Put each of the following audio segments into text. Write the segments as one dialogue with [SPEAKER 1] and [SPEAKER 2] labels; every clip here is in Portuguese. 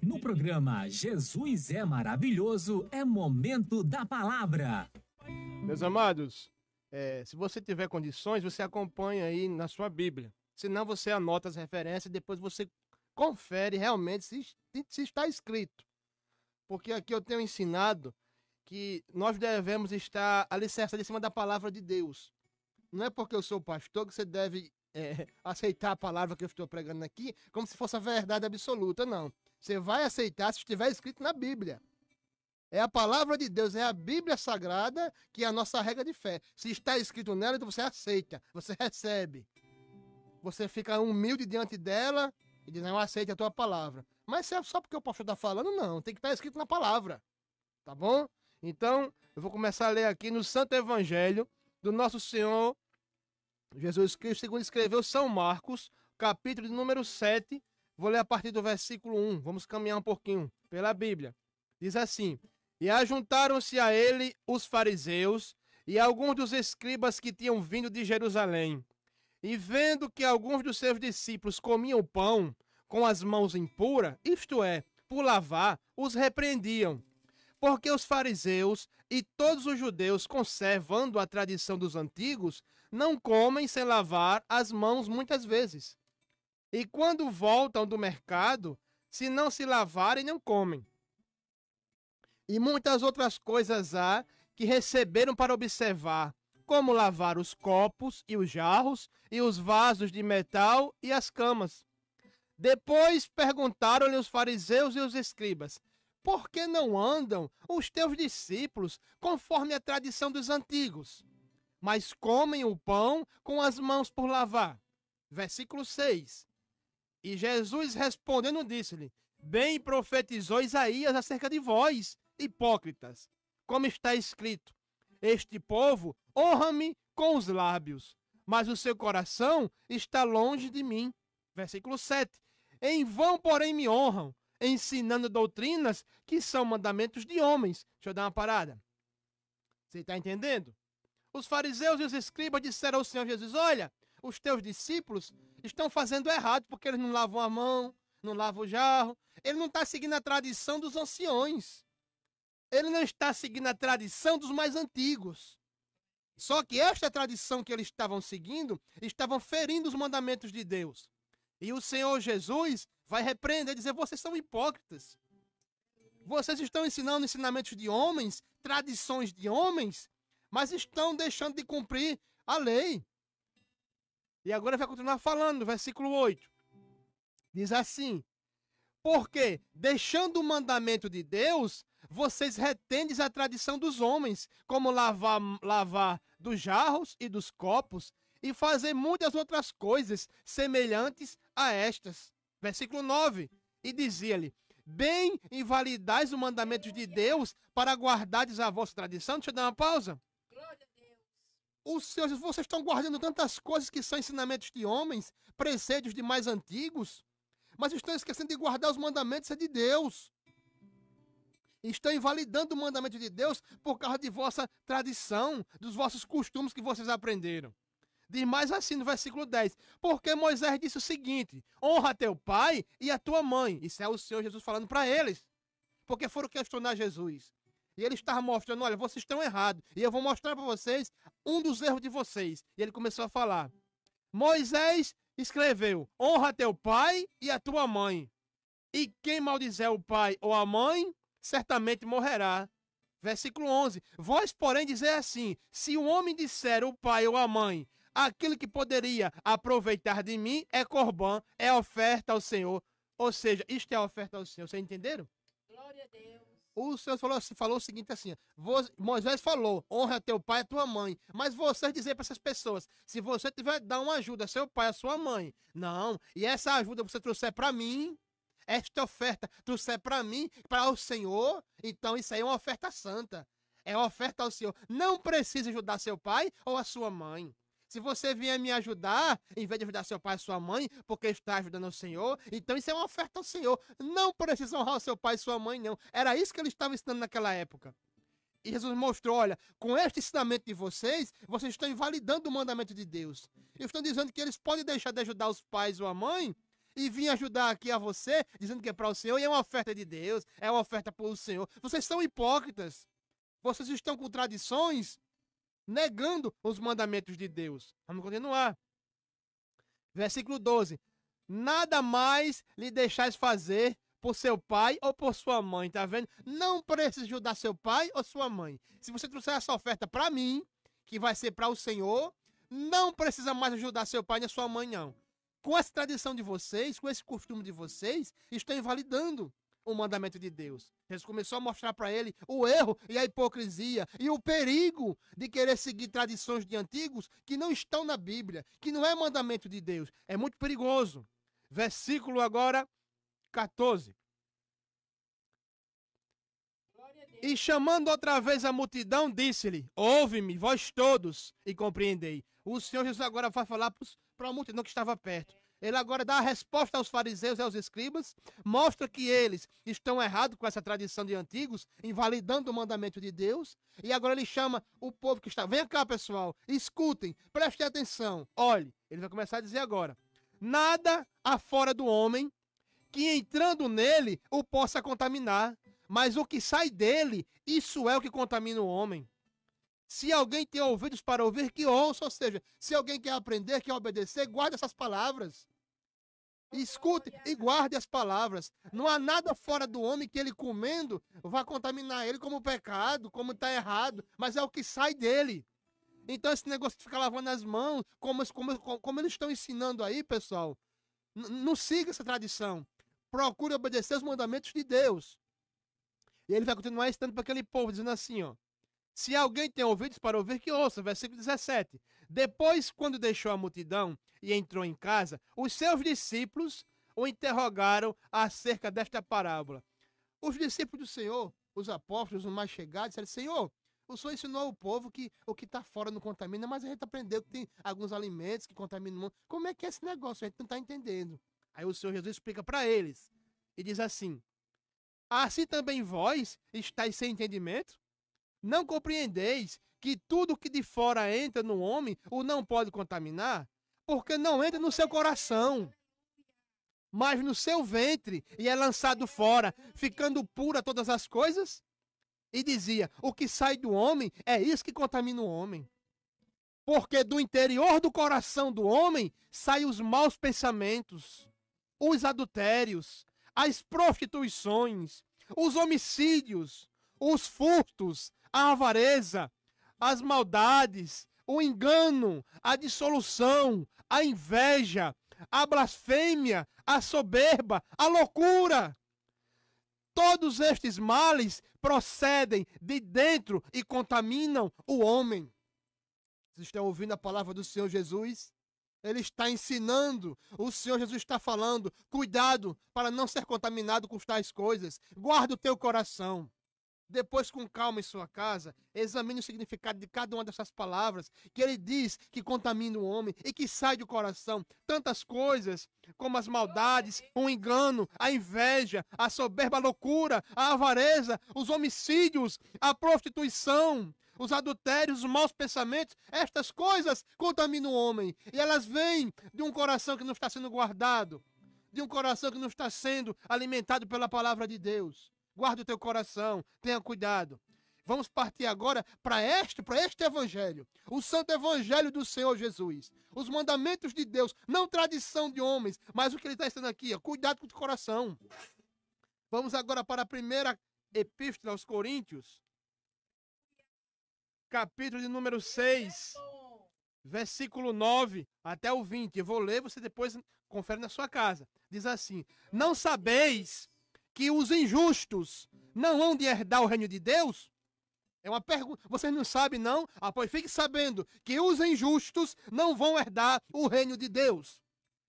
[SPEAKER 1] No programa Jesus é Maravilhoso, é momento da palavra.
[SPEAKER 2] Meus amados, se você tiver condições, você acompanha aí na sua Bíblia. Senão você anota as referências e depois você confere realmente se está escrito. Porque aqui eu tenho ensinado que nós devemos estar alicerçados em cima da palavra de Deus. Não é porque eu sou pastor que você deve aceitar a palavra que eu estou pregando aqui como se fosse a verdade absoluta, não. Você vai aceitar se estiver escrito na Bíblia. É a palavra de Deus, é a Bíblia Sagrada que é a nossa regra de fé. Se está escrito nela, então você aceita, você recebe. Você fica humilde diante dela e diz, não, aceita a tua palavra. Mas se é só porque o pastor está falando, não. Tem que estar escrito na palavra. Tá bom? Então, eu vou começar a ler aqui no Santo Evangelho do nosso Senhor Jesus Cristo, segundo escreveu São Marcos, capítulo de número 7. Vou ler a partir do versículo 1. Vamos caminhar um pouquinho pela Bíblia. Diz assim: E ajuntaram-se a ele os fariseus e alguns dos escribas que tinham vindo de Jerusalém. E vendo que alguns dos seus discípulos comiam pão com as mãos impuras, isto é, por lavar, os repreendiam. Porque os fariseus e todos os judeus, conservando a tradição dos antigos, não comem sem lavar as mãos muitas vezes. E quando voltam do mercado, se não se lavarem, não comem. E muitas outras coisas há que receberam para observar, como lavar os copos e os jarros, e os vasos de metal e as camas. Depois perguntaram-lhe os fariseus e os escribas: Por que não andam os teus discípulos conforme a tradição dos antigos, mas comem o pão com as mãos por lavar? Versículo 6. E Jesus respondendo disse-lhe: Bem profetizou Isaías acerca de vós, hipócritas, como está escrito: Este povo honra-me com os lábios, mas o seu coração está longe de mim. Versículo 7. Em vão, porém, me honram, ensinando doutrinas que são mandamentos de homens. Deixa eu dar uma parada. Você está entendendo? Os fariseus e os escribas disseram ao Senhor Jesus: Olha, os teus discípulos estão fazendo errado, porque eles não lavam a mão, não lavam o jarro. Ele não está seguindo a tradição dos anciões. Ele não está seguindo a tradição dos mais antigos. Só que esta tradição que eles estavam seguindo, estavam ferindo os mandamentos de Deus. E o Senhor Jesus vai repreender e dizer: vocês são hipócritas. Vocês estão ensinando ensinamentos de homens, tradições de homens, mas estão deixando de cumprir a lei. E agora vai continuar falando, no versículo 8. Diz assim: Porque, deixando o mandamento de Deus, vocês retendes a tradição dos homens, como lavar dos jarros e dos copos, e fazer muitas outras coisas semelhantes a estas. Versículo 9. E dizia-lhe: Bem invalidais os mandamentos de Deus para guardardes a vossa tradição. Deixa eu dar uma pausa. Os seus, vocês estão guardando tantas coisas que são ensinamentos de homens, preceitos de mais antigos, mas estão esquecendo de guardar os mandamentos de Deus. Estão invalidando o mandamento de Deus por causa de vossa tradição, dos vossos costumes que vocês aprenderam. Diz mais assim no versículo 10. Porque Moisés disse o seguinte: honra teu pai e a tua mãe. Isso é o Senhor Jesus falando para eles. Porque foram questionar Jesus. E ele estava mostrando: olha, vocês estão errados. E eu vou mostrar para vocês um dos erros de vocês. E ele começou a falar. Moisés escreveu: honra teu pai e a tua mãe. E quem maldizer o pai ou a mãe, certamente morrerá. Versículo 11. Vós, porém, dizer assim: se o homem disser o pai ou a mãe, aquilo que poderia aproveitar de mim é corbã, é oferta ao Senhor. Ou seja, isto é oferta ao Senhor. Vocês entenderam?
[SPEAKER 3] Glória a Deus.
[SPEAKER 2] O Senhor falou o seguinte assim: Moisés falou, honra teu pai e a tua mãe. Mas vocês dizer para essas pessoas: se você tiver dar uma ajuda a seu pai, a sua mãe, não, e essa ajuda você trouxer para mim, esta oferta trouxer para mim, para o Senhor, então isso aí é uma oferta santa. É uma oferta ao Senhor. Não precisa ajudar seu pai ou a sua mãe. Se você vier me ajudar, em vez de ajudar seu pai e sua mãe, porque está ajudando o Senhor, então isso é uma oferta ao Senhor. Não precisa honrar o seu pai e sua mãe, não. Era isso que ele estava ensinando naquela época. E Jesus mostrou: olha, com este ensinamento de vocês, vocês estão invalidando o mandamento de Deus. Eles estão dizendo que eles podem deixar de ajudar os pais ou a mãe e vim ajudar aqui a você, dizendo que é para o Senhor, e é uma oferta de Deus, é uma oferta para o Senhor. Vocês são hipócritas. Vocês estão com tradições, negando os mandamentos de Deus. Vamos continuar. Versículo 12. Nada mais lhe deixais fazer por seu pai ou por sua mãe, tá vendo? Não precisa ajudar seu pai ou sua mãe. Se você trouxer essa oferta para mim, que vai ser para o Senhor, não precisa mais ajudar seu pai nem sua mãe, não. Com essa tradição de vocês, com esse costume de vocês, estão invalidando o mandamento de Deus. Jesus começou a mostrar para ele o erro e a hipocrisia e o perigo de querer seguir tradições de antigos que não estão na Bíblia, que não é mandamento de Deus. É muito perigoso. Versículo agora 14. E chamando outra vez a multidão, disse-lhe: ouve-me, vós todos, e compreendei. O Senhor Jesus agora vai falar para a multidão que estava perto. Ele agora dá a resposta aos fariseus e aos escribas, mostra que eles estão errados com essa tradição de antigos, invalidando o mandamento de Deus, e agora ele chama o povo que está. Vem cá, pessoal, escutem, prestem atenção. Olhe, ele vai começar a dizer agora: nada há fora do homem que entrando nele o possa contaminar, mas o que sai dele, isso é o que contamina o homem. Se alguém tem ouvidos para ouvir, que ouça. Ou seja, se alguém quer aprender, quer obedecer, guarde essas palavras. Escute e guarde as palavras. Não há nada fora do homem que ele comendo vá contaminar ele como pecado, como está errado, mas é o que sai dele. Então esse negócio de ficar lavando as mãos, como eles estão ensinando aí, pessoal, não siga essa tradição. Procure obedecer os mandamentos de Deus. E ele vai continuar ensinando para aquele povo, dizendo assim, ó: se alguém tem ouvidos para ouvir, que ouça. Versículo 17. Depois, quando deixou a multidão e entrou em casa, os seus discípulos o interrogaram acerca desta parábola. Os discípulos do Senhor, os apóstolos, os mais chegados, disseram: Senhor, o Senhor ensinou ao povo que o que está fora não contamina, mas a gente aprendeu que tem alguns alimentos que contaminam o mundo. Como é que é esse negócio? A gente não está entendendo. Aí o Senhor Jesus explica para eles e diz assim: assim também vós estáis sem entendimento? Não compreendeis que tudo que de fora entra no homem o não pode contaminar? Porque não entra no seu coração, mas no seu ventre, e é lançado fora, ficando pura todas as coisas? E dizia: o que sai do homem é isso que contamina o homem. Porque do interior do coração do homem saem os maus pensamentos, os adultérios, as prostituições, os homicídios, os furtos, a avareza, as maldades, o engano, a dissolução, a inveja, a blasfêmia, a soberba, a loucura. Todos estes males procedem de dentro e contaminam o homem. Vocês estão ouvindo a palavra do Senhor Jesus? Ele está ensinando, o Senhor Jesus está falando: cuidado para não ser contaminado com tais coisas. Guarda o teu coração. Depois, com calma em sua casa, examine o significado de cada uma dessas palavras que ele diz que contamina o homem e que sai do coração. Tantas coisas como as maldades, o engano, a inveja, a soberba, a loucura, a avareza, os homicídios, a prostituição, os adultérios, os maus pensamentos. Estas coisas contaminam o homem e elas vêm de um coração que não está sendo guardado, de um coração que não está sendo alimentado pela palavra de Deus. Guarda o teu coração, tenha cuidado. Vamos partir agora para este evangelho, o santo evangelho do Senhor Jesus. Os mandamentos de Deus, não tradição de homens, mas o que ele está ensinando aqui, ó, cuidado com o teu coração. Vamos agora para a primeira epístola aos Coríntios, capítulo de número 6, versículo 9 até o 20. Eu vou ler, você depois confere na sua casa. Diz assim: não sabeis que os injustos não hão de herdar o reino de Deus? É uma pergunta. Vocês não sabem, não? Ah, pois fique sabendo que os injustos não vão herdar o reino de Deus.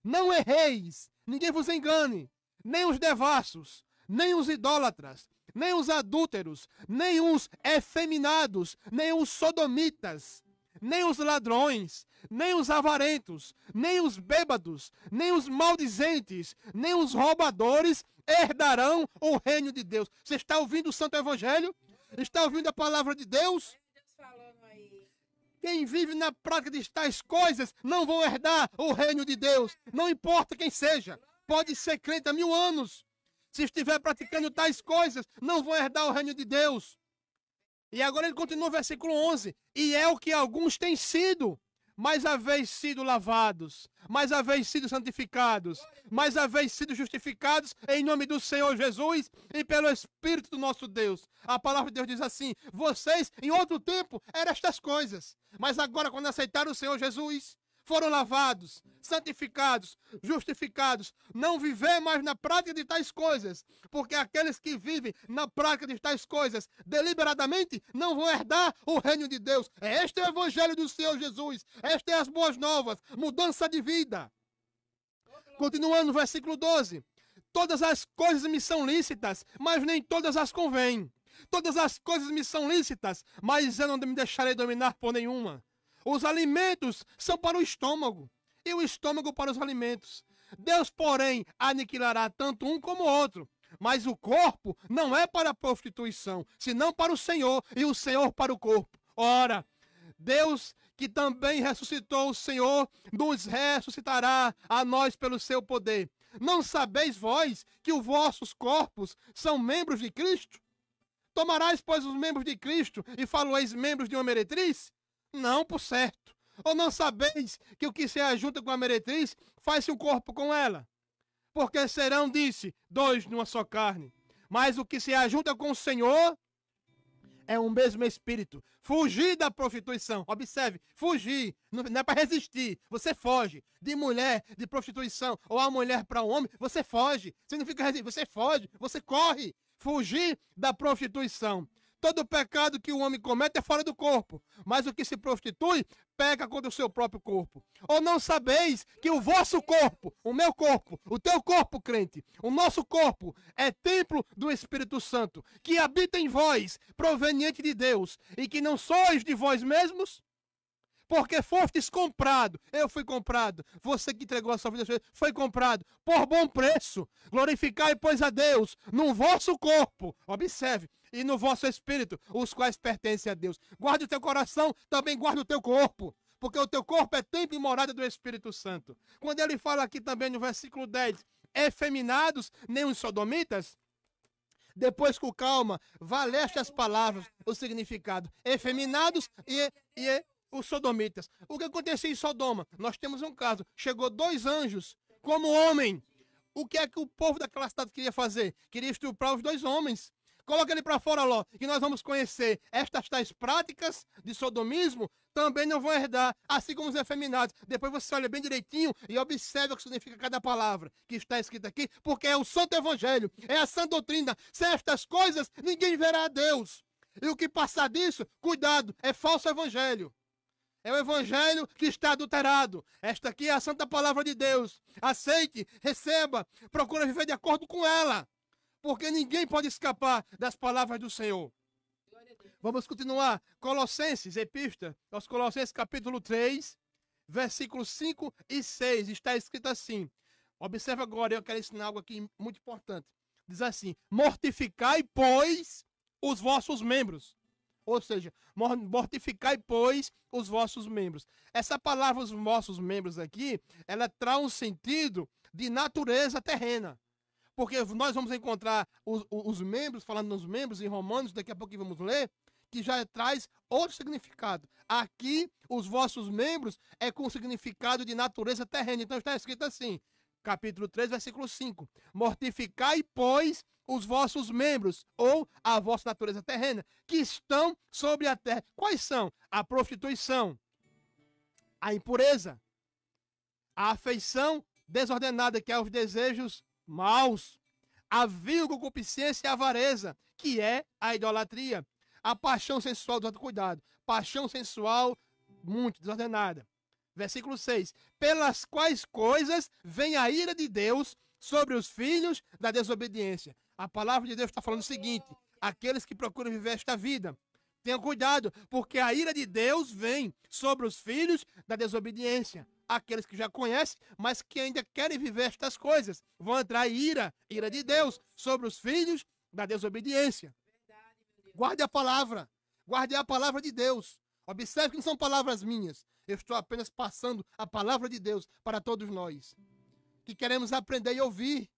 [SPEAKER 2] Não erreis, ninguém vos engane, nem os devassos, nem os idólatras, nem os adúlteros, nem os efeminados, nem os sodomitas, nem os ladrões, nem os avarentos, nem os bêbados, nem os maldizentes, nem os roubadores herdarão o reino de Deus. Você está ouvindo o Santo Evangelho? Está ouvindo a palavra de Deus? Quem vive na prática de tais coisas não vão herdar o reino de Deus. Não importa quem seja. pode ser crente há 1000 anos. Se estiver praticando tais coisas, não vão herdar o reino de Deus. E agora ele continua no versículo 11. E é o que alguns têm sido, mas haveis sido lavados, mas haveis sido santificados, mas haveis sido justificados em nome do Senhor Jesus e pelo Espírito do nosso Deus. A palavra de Deus diz assim: vocês em outro tempo eram estas coisas, mas agora quando aceitaram o Senhor Jesus, foram lavados, santificados, justificados. Não viver mais na prática de tais coisas, porque aqueles que vivem na prática de tais coisas deliberadamente não vão herdar o reino de Deus. Este é o evangelho do Senhor Jesus. Estas são as boas novas, mudança de vida. Continuando no versículo 12. Todas as coisas me são lícitas, mas nem todas as convêm. Todas as coisas me são lícitas, mas eu não me deixarei dominar por nenhuma. Os alimentos são para o estômago, e o estômago para os alimentos. Deus, porém, aniquilará tanto um como o outro. Mas o corpo não é para a prostituição, senão para o Senhor, e o Senhor para o corpo. Ora, Deus, que também ressuscitou o Senhor, nos ressuscitará a nós pelo seu poder. Não sabeis vós que os vossos corpos são membros de Cristo? Tomarás, pois, os membros de Cristo e faloeis membros de uma meretriz? Não, por certo. Ou não sabeis que o que se ajunta com a meretriz faz-se um corpo com ela? Porque serão, disse, dois numa só carne. Mas o que se ajunta com o Senhor é um mesmo espírito. Fugir da prostituição. Observe, fugir. Não é para resistir. Você foge. De mulher, de prostituição, ou a mulher para o homem, você foge. Você não fica resistindo, você foge, você corre. Fugir da prostituição. Todo pecado que o homem comete é fora do corpo, mas o que se prostitui, peca contra o seu próprio corpo. Ou não sabeis que o vosso corpo, o meu corpo, o teu corpo, crente, o nosso corpo é templo do Espírito Santo, que habita em vós, proveniente de Deus, e que não sois de vós mesmos? Porque fostes comprado, eu fui comprado, você que entregou a sua vida foi comprado por bom preço. Glorificai, pois, a Deus no vosso corpo, observe, e no vosso espírito, os quais pertencem a Deus. Guarde o teu coração, também guarde o teu corpo, porque o teu corpo é templo e morada do Espírito Santo. Quando ele fala aqui também no versículo 10, efeminados, nem os sodomitas, depois com calma, valeste as palavras, o significado, efeminados e os sodomitas. O que aconteceu em Sodoma? Nós temos um caso. Chegou 2 anjos como homem. O que é que o povo daquela cidade queria fazer? Queria estuprar os 2 homens. Coloca ele para fora, Ló, e nós vamos conhecer estas tais práticas de sodomismo também não vão herdar, assim como os efeminados. Depois você olha bem direitinho e observa o que significa cada palavra que está escrita aqui, porque é o santo evangelho, é a sã doutrina. Sem estas coisas, ninguém verá a Deus. E o que passar disso, cuidado, é falso evangelho. É o evangelho que está adulterado. Esta aqui é a santa palavra de Deus. Aceite, receba, procure viver de acordo com ela. Porque ninguém pode escapar das palavras do Senhor. Vamos continuar. Colossenses, epístola aos Colossenses, capítulo 3, versículos 5 e 6. Está escrito assim. Observa agora, eu quero ensinar algo aqui muito importante. Diz assim: mortificai, pois, os vossos membros. Ou seja, mortificai, pois, os vossos membros. Essa palavra, os vossos membros aqui, ela traz um sentido de natureza terrena. Porque nós vamos encontrar os membros, falando nos membros em Romanos, daqui a pouco vamos ler, que já traz outro significado. Aqui, os vossos membros é com significado de natureza terrena. Então está escrito assim, capítulo 3, versículo 5. Mortificai, pois, os vossos membros, ou a vossa natureza terrena, que estão sobre a terra. Quais são? A prostituição, a impureza, a afeição desordenada, que é os desejos maus, a vil concupiscência e a avareza, que é a idolatria, a paixão sensual, cuidado, paixão sensual muito desordenada. Versículo 6. Pelas quais coisas vem a ira de Deus sobre os filhos da desobediência. A palavra de Deus está falando o seguinte: aqueles que procuram viver esta vida, tenham cuidado, porque a ira de Deus vem sobre os filhos da desobediência. Aqueles que já conhecem, mas que ainda querem viver estas coisas, vão entrar ira de Deus sobre os filhos da desobediência. Guarde a palavra de Deus. Observe que não são palavras minhas. Eu estou apenas passando a palavra de Deus para todos nós. que queremos aprender e ouvir.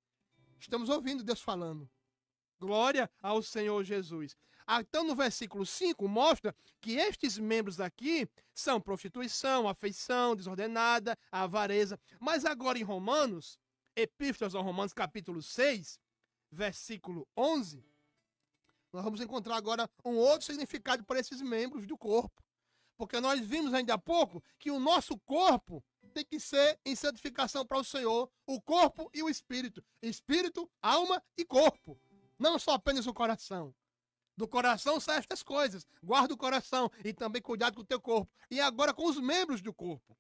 [SPEAKER 2] Estamos ouvindo Deus falando. Glória ao Senhor Jesus. Então, no versículo 5, mostra que estes membros aqui são prostituição, afeição desordenada, avareza. Mas agora em Romanos, Epístolas aos Romanos, capítulo 6, versículo 11, nós vamos encontrar agora um outro significado para esses membros do corpo. Porque nós vimos ainda há pouco que o nosso corpo tem que ser em santificação para o Senhor, o corpo e o espírito. Espírito, alma e corpo. Não só apenas o coração. Do coração saem estas coisas. Guarda o coração e também cuidado com o teu corpo. E agora com os membros do corpo.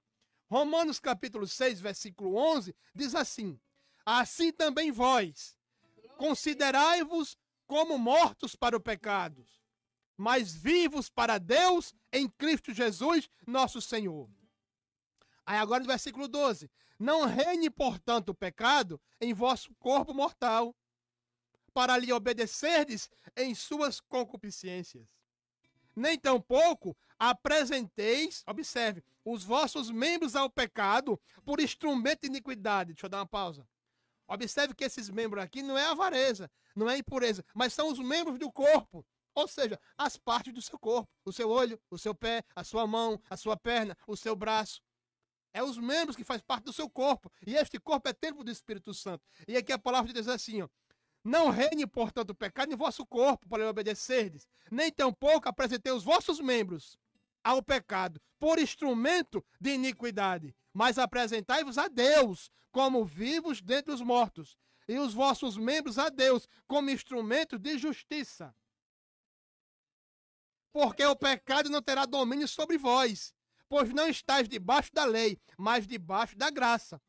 [SPEAKER 2] Romanos capítulo 6, versículo 11, diz assim: assim também vós, considerai-vos como mortos para o pecado, mas vivos para Deus em Cristo Jesus, nosso Senhor. Aí agora no versículo 12: não reine, portanto, o pecado em vosso corpo mortal, para lhe obedecerdes em suas concupiscências. Nem tampouco apresenteis, observe, os vossos membros ao pecado por instrumento de iniquidade. Deixa eu dar uma pausa. Observe que esses membros aqui não é avareza, não é impureza, mas são os membros do corpo. Ou seja, as partes do seu corpo. O seu olho, o seu pé, a sua mão, a sua perna, o seu braço. É os membros que fazem parte do seu corpo. E este corpo é templo do Espírito Santo. E aqui a palavra de Deus é assim, ó: não reine, portanto, o pecado em vosso corpo para lhe obedecerdes, nem tampouco apresentei os vossos membros ao pecado por instrumento de iniquidade, mas apresentai-vos a Deus como vivos dentre os mortos, e os vossos membros a Deus como instrumento de justiça. Porque o pecado não terá domínio sobre vós, pois não estáis debaixo da lei, mas debaixo da graça.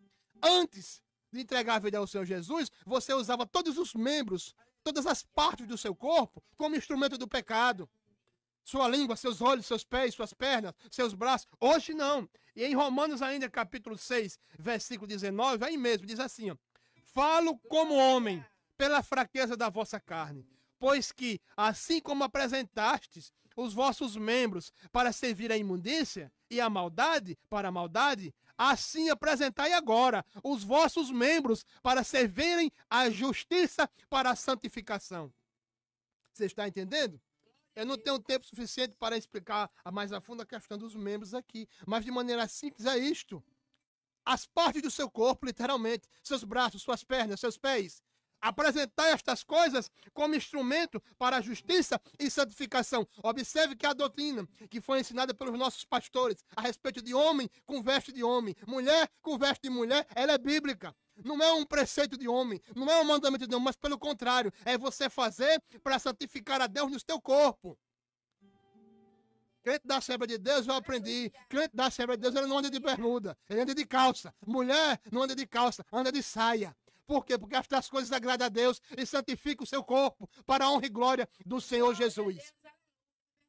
[SPEAKER 2] Antes de entregar a vida ao Senhor Jesus, você usava todos os membros, todas as partes do seu corpo como instrumento do pecado. Sua língua, seus olhos, seus pés, suas pernas, seus braços. Hoje não. E em Romanos ainda, capítulo 6, versículo 19, aí mesmo, diz assim, ó: falo como homem, pela fraqueza da vossa carne, pois que, assim como apresentastes os vossos membros para servir à imundícia e à maldade, para a maldade, assim apresentai agora os vossos membros para servirem à justiça, para a santificação. Você está entendendo? Eu não tenho tempo suficiente para explicar mais a fundo a questão dos membros aqui, mas de maneira simples é isto. As partes do seu corpo, literalmente, seus braços, suas pernas, seus pés. Apresentai estas coisas como instrumento para a justiça e santificação. Observe que a doutrina que foi ensinada pelos nossos pastores a respeito de homem com veste de homem, mulher com veste de mulher, ela é bíblica. Não é um preceito de homem, não é um mandamento de homem, mas pelo contrário, é você fazer para santificar a Deus no teu corpo. Crente da Assembleia de Deus, eu aprendi. Crente da Assembleia de Deus, ele não anda de bermuda, ele anda de calça. Mulher não anda de calça, anda de saia. Por quê? Porque estas coisas agradam a Deus e santificam o seu corpo para a honra e glória do Senhor Jesus.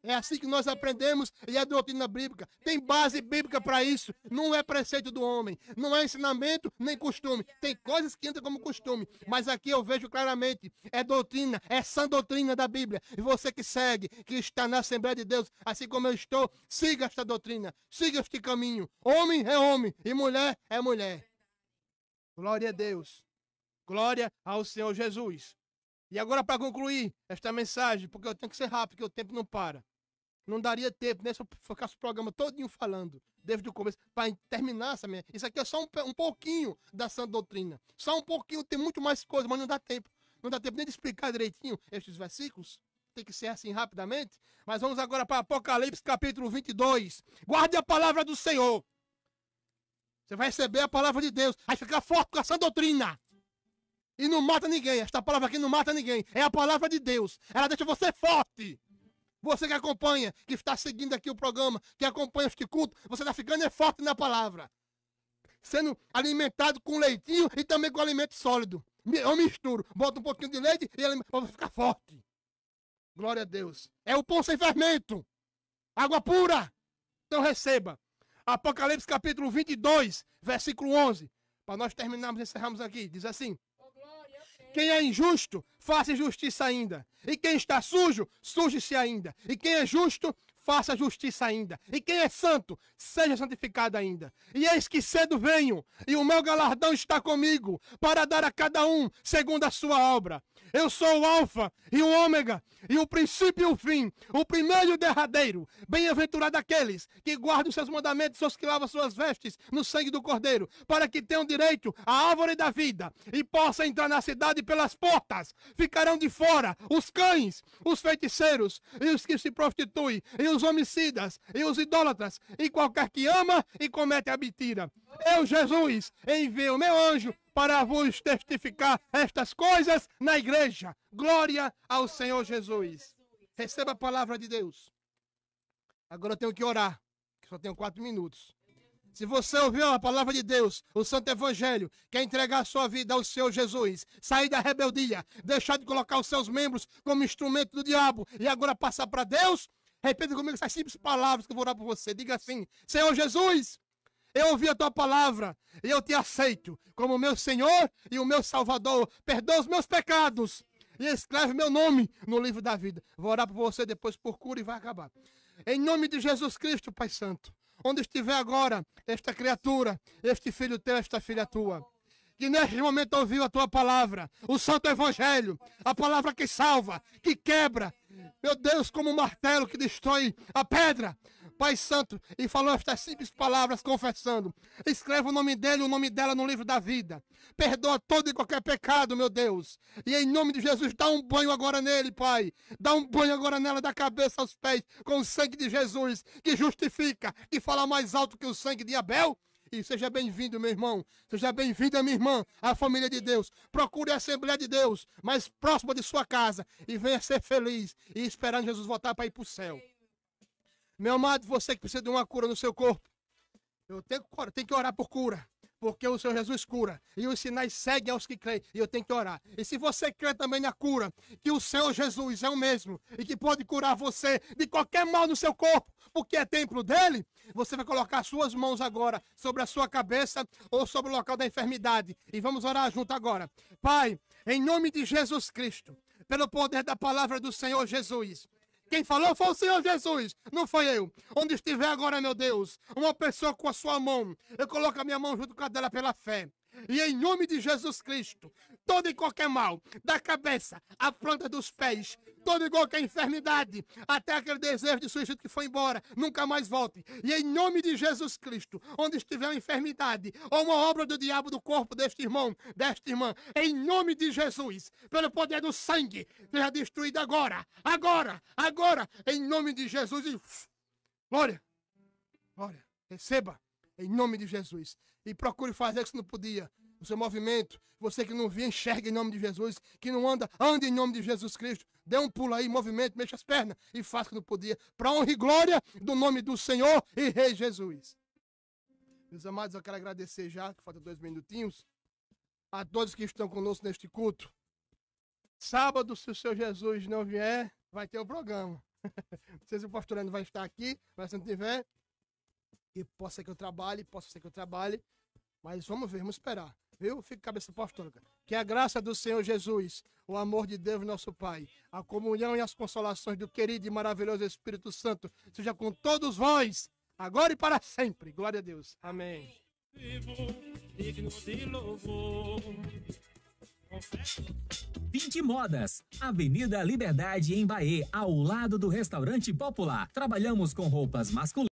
[SPEAKER 2] É assim que nós aprendemos e é doutrina bíblica. Tem base bíblica para isso. Não é preceito do homem. Não é ensinamento nem costume. Tem coisas que entram como costume. Mas aqui eu vejo claramente. É doutrina. É sã doutrina da Bíblia. E você que segue, que está na Assembleia de Deus, assim como eu estou, siga esta doutrina. Siga este caminho. Homem é homem e mulher é mulher. Glória a Deus. Glória ao Senhor Jesus. E agora, para concluir esta mensagem, porque eu tenho que ser rápido, porque o tempo não para. Não daria tempo, né, se eu ficasse o programa todinho falando, desde o começo, para terminar essa minha... Isso aqui é só um pouquinho da sã doutrina. Só um pouquinho, tem muito mais coisa, mas não dá tempo. Não dá tempo nem de explicar direitinho estes versículos. Tem que ser assim rapidamente. Mas vamos agora para Apocalipse, capítulo 22. Guarde a palavra do Senhor. Você vai receber a palavra de Deus. Vai ficar forte com a sã doutrina. E não mata ninguém. Esta palavra aqui não mata ninguém. É a palavra de Deus. Ela deixa você forte. Você que acompanha, que está seguindo aqui o programa, que acompanha este culto, você está ficando forte na palavra. Sendo alimentado com leitinho e também com alimento sólido. Eu misturo. Bota um pouquinho de leite e ele vai ficar forte. Glória a Deus. É o pão sem fermento. Água pura. Então receba. Apocalipse capítulo 22, versículo 11. Para nós terminarmos e encerrarmos aqui. Diz assim: quem é injusto, faça justiça ainda. E quem está sujo, suje-se ainda. E quem é justo, faça justiça ainda. E quem é santo, seja santificado ainda. E eis que cedo venho, e o meu galardão está comigo, para dar a cada um segundo a sua obra. Eu sou o Alfa e o Ômega, e o princípio e o fim, o primeiro e o derradeiro. Bem-aventurado aqueles que guardam os seus mandamentos, os que lavam suas vestes no sangue do Cordeiro, para que tenham direito à árvore da vida e possam entrar na cidade pelas portas. Ficarão de fora os cães, os feiticeiros, e os que se prostituem, e os homicidas, e os idólatras, e qualquer que ama e comete a mentira. Eu, Jesus, envio o meu anjo para vos testificar estas coisas na igreja. Glória ao Senhor Jesus. Receba a palavra de Deus. Agora eu tenho que orar, que só tenho 4 minutos. Se você ouviu a palavra de Deus, o Santo Evangelho, quer entregar a sua vida ao Senhor Jesus, sair da rebeldia, deixar de colocar os seus membros como instrumento do diabo e agora passar para Deus, repita comigo essas simples palavras que eu vou orar por você. Diga assim: Senhor Jesus, eu ouvi a tua palavra e eu te aceito como meu Senhor e o meu Salvador. Perdoa os meus pecados e escreve meu nome no livro da vida. Vou orar por você depois por cura e vai acabar. Em nome de Jesus Cristo, Pai Santo, onde estiver agora esta criatura, este filho teu, esta filha tua, que neste momento ouviu a tua palavra, o Santo Evangelho, a palavra que salva, que quebra, meu Deus, como um martelo que destrói a pedra, Pai Santo, e falou estas simples palavras confessando. Escreve o nome dele e o nome dela no livro da vida. Perdoa todo e qualquer pecado, meu Deus. E em nome de Jesus, dá um banho agora nele, Pai. Dá um banho agora nela, da cabeça aos pés, com o sangue de Jesus, que justifica, que fala mais alto que o sangue de Abel. E seja bem-vindo, meu irmão. Seja bem-vinda, minha irmã, à família de Deus. Procure a Assembleia de Deus, mais próxima de sua casa. E venha ser feliz e esperando Jesus voltar para ir para o céu. Meu amado, você que precisa de uma cura no seu corpo, eu tenho que orar por cura, porque o Senhor Jesus cura, e os sinais seguem aos que creem, e eu tenho que orar. E se você crê também na cura, que o Senhor Jesus é o mesmo, e que pode curar você de qualquer mal no seu corpo, porque é templo dele, você vai colocar suas mãos agora sobre a sua cabeça, ou sobre o local da enfermidade, e vamos orar junto agora. Pai, em nome de Jesus Cristo, pelo poder da palavra do Senhor Jesus, quem falou foi o Senhor Jesus, não foi eu. Onde estiver agora, meu Deus, uma pessoa com a sua mão, eu coloco a minha mão junto com a dela pela fé. E em nome de Jesus Cristo, todo e qualquer mal, da cabeça à planta dos pés, toda e qualquer enfermidade, até aquele desejo de suicídio que foi embora, nunca mais volte. E em nome de Jesus Cristo, onde estiver uma enfermidade ou uma obra do diabo do corpo deste irmão, desta irmã, em nome de Jesus, pelo poder do sangue, seja destruído agora, em nome de Jesus. E glória, receba, em nome de Jesus. E procure fazer o que você não podia. O seu movimento, você que não via, enxerga em nome de Jesus. Que não anda, ande em nome de Jesus Cristo. Dê um pulo aí, movimento, mexa as pernas e faça o que não podia. Para honra e glória do nome do Senhor e Rei Jesus. Meus amados, eu quero agradecer já, que faltam 2 minutinhos, a todos que estão conosco neste culto. Sábado, se o seu Jesus não vier, vai ter o programa. Não sei se o pastor Leandro vai estar aqui, mas se não tiver, e possa ser que eu trabalhe, mas vamos ver, vamos esperar, viu? Fica cabeça apostólica. Que a graça do Senhor Jesus, o amor de Deus, nosso Pai, a comunhão e as consolações do querido e maravilhoso Espírito Santo, seja com todos vós, agora e para sempre. Glória a Deus. Amém.
[SPEAKER 3] Digno de louvor.
[SPEAKER 1] 20 Modas, Avenida Liberdade em Bahia, ao lado do Restaurante Popular. Trabalhamos com roupas masculinas.